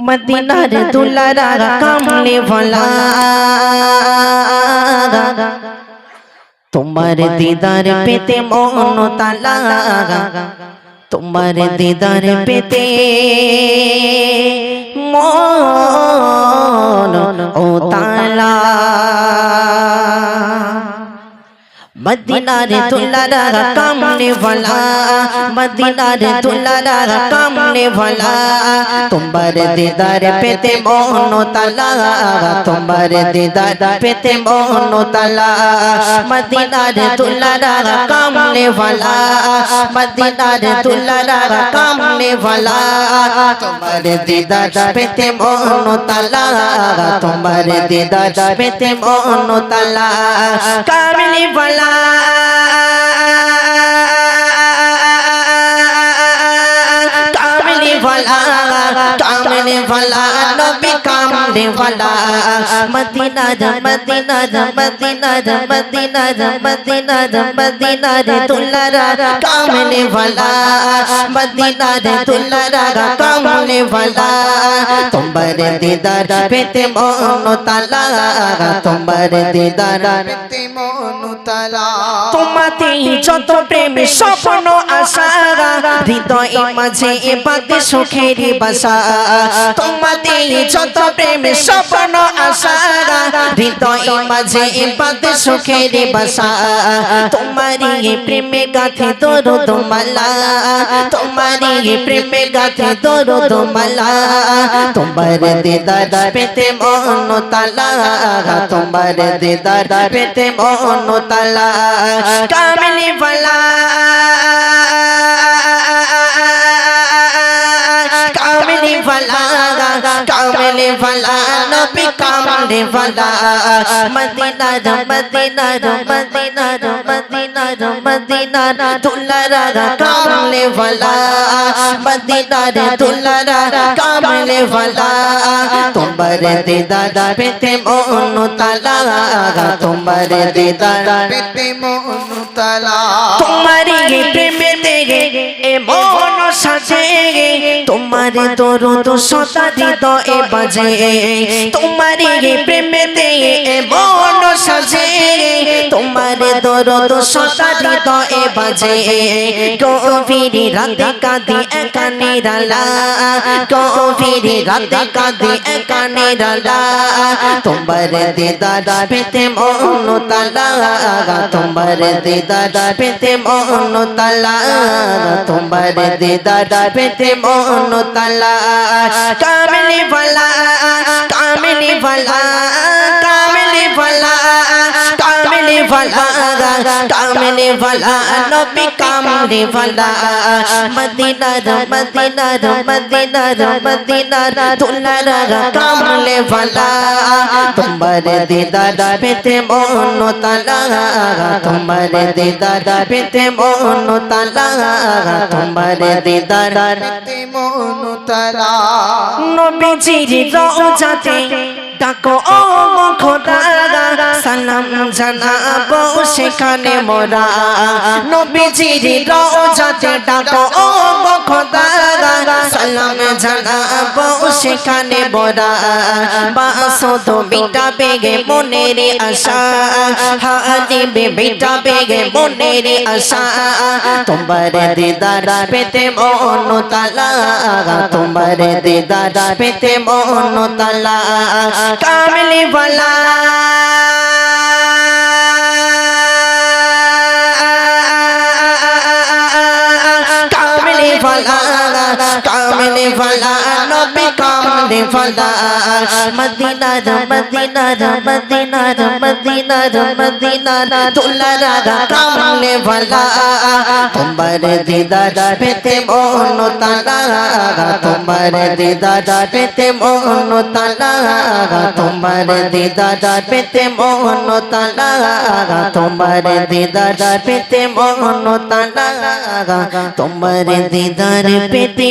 মদিনার দুলারা কামলে वाला তোমার দিদার পেতে মন তালা তোমার দিদার পেতে মন ও তালা মদিনার দুলারা কামলে वाला মদিনার দুলারা কামলে वाला তোমার দিদার পেতে মন তালা তোমার দিদার পেতে মন তালা মদিনার দুলারা কামলে वाला মদিনার দুলারা কামলে वाला তোমার দিদার পেতে মন তালা তোমার দিদার পেতে মন তালা কামলে वाला कामले वाला कामले वाला नबी कामले वाला Medina Medina Medina Medina Medina Medina तुल्लारा कामले वाला मदीना तुल्लारा कामले वाला तुम्हारे दीदार पेते मोन ताला तुम्हारे दीदार पेते मोन ताला তোমাতে যত প্রেম স্বপ্ন আশা হৃদয় মাঝে বাঁধে সুখের বাসা তোমাতে যত প্রেম স্বপ্ন আশা হৃদয় মাঝে বাঁধে সুখের বাসা তোমারি প্রেমে গাথে দরুদ মালা তোমারি প্রেমে গাথে দরুদ মালা তোমার দিদার পেতে মন তালা তোমার দিদার পেতে মন তালা কামলে वाला कामले वाला कामले वाला नबी कामले वाला Medina Medina Medina Medina Medina दुलारा कामले वाला मदीना दुलारा कामले वाला तुम्हारे दीदार पेते मोन ताला तुम्हारे दीदार पेते मोन ताला तुम्हारे प्रेम देगे ए मोन साजे तुम्हारे दरद सदा हृदय बाजे तुम्हारे प्रेम देगे ए मोन साजे तुम्हारे दरद सदा हृदय बाजे गभीर राते काঁদে একা নিরালা गभीर राते काঁদে একা নিরালা তোমার দিদার পেতে মন তালা তোমার দিদার পেতে মন তালা তোমার দিদার পেতে মন তালা কামলে वाला कामले वाला कामले वाला कामले वाला कामले वाला नबी कामले वाला मदीना मदीना मदीना मदीना तुल्लारा कामले वाला तुम्हारे दीदार पेते मोन ताला तुम्हारे दीदार पेते मोन ताला तुम्हारे दीदार पेते मोन ताला नबीजिर রওজাতে ডাকো ও খোদা সালাম জানাবো সেখানে মোরা নবীজির রওজাতে ডাকো ও খোদা সালাম জানাবো সেখানে মোরা বাসদ মিটাবে গে মনের আশা হাদিবে মিটাবে গে মনের আশা তোমার দিদার পেতে মন তালা তোমার দিদার পেতে মন তালা कामले वाला कामले वाला कामले वाला नबी कामले वाला Medina Medina Medina Medina Medina दुलारा कामले वाला तुम्हारे दीदार पेते मोन ताला तुम्हारे दीदार पेते मोन ताला तुम्हारे दीदार पेते मोन ताला तुम्हारे दीदार पेते मोन ताला तुम्हारे दीदार पेते